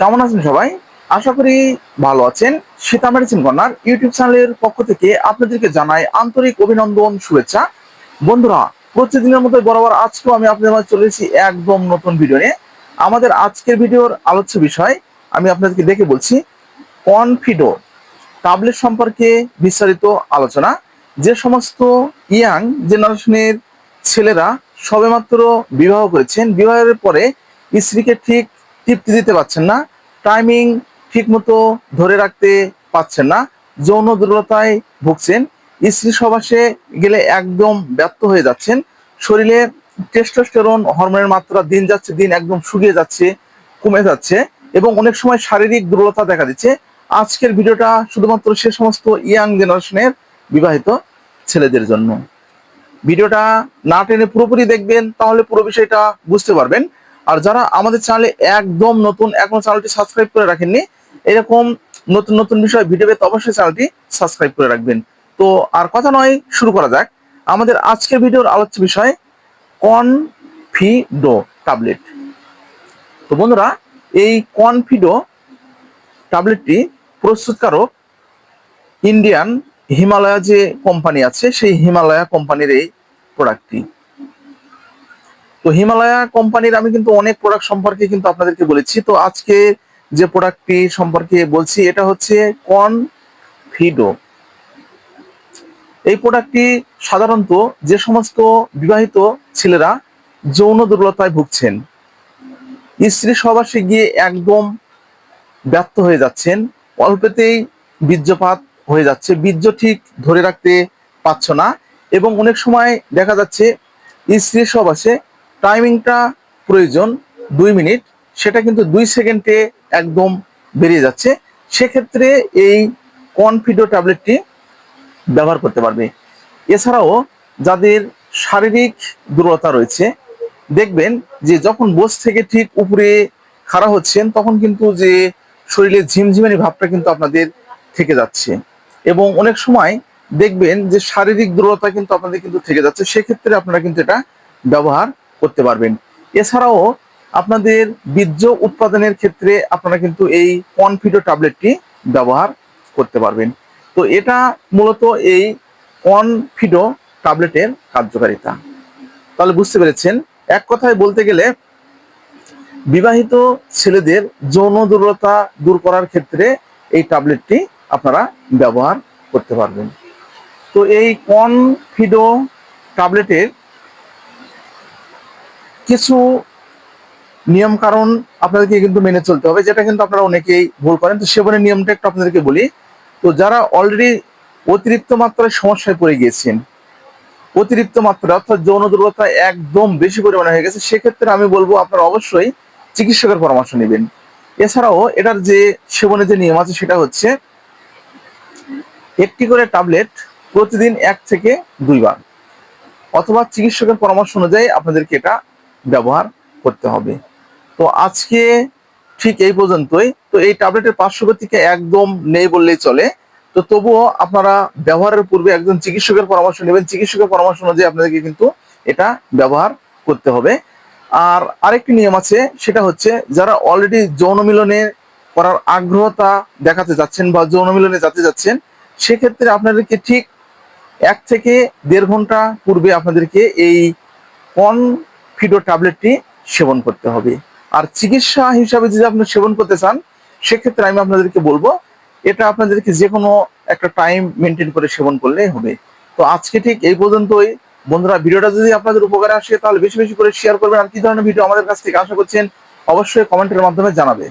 কেমন আছেন সবাই? আশা করি ভালো আছেন। সীতা মেডিসিন কর্নার ইউটিউব চ্যানেলের পক্ষ থেকে আপনাদেরকে জানাই আন্তরিক অভিনন্দন, শুভেচ্ছা। বন্ধুরা, প্রতিদিনের মতো বরাবর আজকেও আমি আপনাদের মাঝে চলে এসেছি একদম নতুন ভিডিও নিয়ে। আমাদের আজকের ভিডিওর আলোচ্য বিষয় আমি আপনাদেরকে দেখে বলছি কনফিডো ট্যাবলেট সম্পর্কে বিস্তারিত আলোচনা। যে সমস্ত ইয়াং জেনারেশনের ছেলেরা সবেমাত্র বিবাহ করেছেন, বিবাহের পরে স্ত্রীকে ঠিক তৃপ্তি দিতে পারছেন না, টাইমিং ঠিক মতো ধরে রাখতে পারছেন না, যৌন দুর্বলতায় ভুগছেন, স্ত্রী সহবাসে গেলে একদম ব্যর্থ হয়ে যাচ্ছেন, শরীরে টেস্টোস্টেরন হরমোনের মাত্রা দিন যাচ্ছে দিন একদম শুকিয়ে যাচ্ছে, কমে যাচ্ছে এবং অনেক সময় শারীরিক দুর্বলতা দেখা দিচ্ছে। আজকের ভিডিওটা শুধুমাত্র সে সমস্ত ইয়াং জেনারেশনের বিবাহিত ছেলেদের জন্য। ভিডিওটা না টেনে পুরোপুরি দেখবেন, তাহলে পুরো বিষয়টা বুঝতে পারবেন। আর যারা আমাদের চ্যানেলে একদম নতুন, এখনো চ্যানেলটি সাবস্ক্রাইব করে রাখেননি, এরকম নতুন নতুন বিষয় ভিডিও পেতে অবশ্যই চ্যানেলটি সাবস্ক্রাইব করে রাখবেন। তো আর কথা নয়, শুরু করা যাক। আমাদের আজকের ভিডিওর আলোচ্য বিষয় কনফিডো ট্যাবলেট। তো বন্ধুরা, এই কনফিডো ট্যাবলেটটি প্রস্তুতকারক ইন্ডিয়ান হিমালয়া যে কোম্পানি আছে, সেই হিমালয়া কোম্পানির এই প্রোডাক্টটি। তো হিমালয়া কোম্পানির আমি কিন্তু অনেক প্রোডাক্ট সম্পর্কে কিন্তু আপনাদেরকে বলেছি। তো আজকে যে প্রোডাক্টটি সম্পর্কে বলছি এটা হচ্ছে কনফিডো। এই প্রোডাক্টটি সাধারণত যে সমস্ত বিবাহিত ছেলেরা যৌন দুর্বলতায় ভুগছেন, স্ত্রী সহবাসে গিয়ে একদম ব্যর্থ হয়ে যাচ্ছেন, অল্পতেই বীর্যপাত হয়ে যাচ্ছে, বীর্য ঠিক ধরে রাখতে পারছ না এবং অনেক সময় দেখা যাচ্ছে স্ত্রী সহবাসে টাইমিংটা প্রয়োজন 2 মিনিট, সেটা কিন্তু 2 সেকেন্ডে একদম বেরিয়ে যাচ্ছে। সেক্ষেত্রে এই কনফিডো ট্যাবলেটটি ব্যবহার করতে পারবে। এছাড়াও যাদের শারীরিক দুর্বলতা রয়েছে, দেখবেন যে যখন বসে থেকে ঠিক উপরে খাড়া হচ্ছেন তখন কিন্তু যে শরীরে ঝিমঝিমানি ভাবটা কিন্তু আপনাদের থেকে যাচ্ছে এবং অনেক সময় দেখবেন যে শারীরিক দুর্বলতা কিন্তু আপনাদের কিন্তু থেকে যাচ্ছে। সেক্ষেত্রে আপনারা কিন্তু এটা ব্যবহার করতে পারবেন। এছাড়াও আপনাদের বীর্য উৎপাদনের ক্ষেত্রে আপনারা কিন্তু এই কনফিডো ট্যাবলেটটি ব্যবহার করতে পারবেন। তো এটা মূলত এই কনফিডো ট্যাবলেটের কার্যকারিতা। তাহলে বুঝতে পেরেছেন, এক কথায় বলতে গেলে বিবাহিত ছেলেদের যৌন দুর্বলতা দূর করার ক্ষেত্রে এই ট্যাবলেটটি আপনারা ব্যবহার করতে পারবেন। তো এই কনফিডো ট্যাবলেটের কিছু নিয়ম কারণ আপনাদেরকে কিন্তু মেনে চলতে হবে, যেটা কিন্তু আপনারা অনেকেই ভুল করেন। তো সেবনের নিয়মটা একটু আপনাদেরকে বলি। তো যারা অলরেডি অতিরিক্ত মাত্রায় সমস্যায় পড়ে গিয়েছেন, অতিরিক্ত মাত্রা অর্থাৎ যৌন দুর্বলতা একদম বেশি পরিমাণে হয়ে গেছে, সেক্ষেত্রে আমি বলবো আপনারা অবশ্যই চিকিৎসকের পরামর্শ নেবেন। এছাড়াও এটার যে সেবনের যে নিয়ম আছে সেটা হচ্ছে একটি করে ট্যাবলেট প্রতিদিন 1 থেকে 2 বার, অথবা চিকিৎসকের পরামর্শ অনুযায়ী আপনাদেরকে এটা ব্যবহার করতে হবে। তো আজকে ঠিক এই পর্যন্তই। তো এই ট্যাবলেটের পার্শ্ব প্রতিক্রিয়া একদম নেই বললেই চলে। তো তবুও আপনারা ব্যবহারের পূর্বে একজন চিকিৎসকের পরামর্শ নেবেন, চিকিৎসকের পরামর্শ অনুযায়ী আপনাদেরকে কিন্তু এটা ব্যবহার করতে হবে। আর আরেকটি নিয়ম আছে, সেটা হচ্ছে যারা অলরেডি যৌন মিলনে করার আগ্রহতা দেখাতে যাচ্ছেন বা যৌন মিলনে যেতে যাচ্ছেন, সেক্ষেত্রে আপনাদেরকে ঠিক 1 থেকে 1.5 ঘন্টা পূর্বে আপনাদেরকে এই কনফিডো ট্যাবলেটটি সেবন করতে হবে। আর চিকিৎসা হিসাবে যদি আপনি সেবন করতে চান, সেক্ষেত্রে আমি আপনাদেরকে বলবো এটা আপনাদেরকে যে কোনো একটা টাইম মেনটেন করে সেবন করলেই হবে। তো আজকে ঠিক এই পর্যন্তই। বন্ধুরা, ভিডিওটা যদি আপনাদের উপকারে আসে তাহলে বেশি বেশি করে শেয়ার করবেন। আর কি ধরনের ভিডিও আমাদের কাছ থেকে আশা করছেন অবশ্যই কমেন্টের মাধ্যমে জানাবে।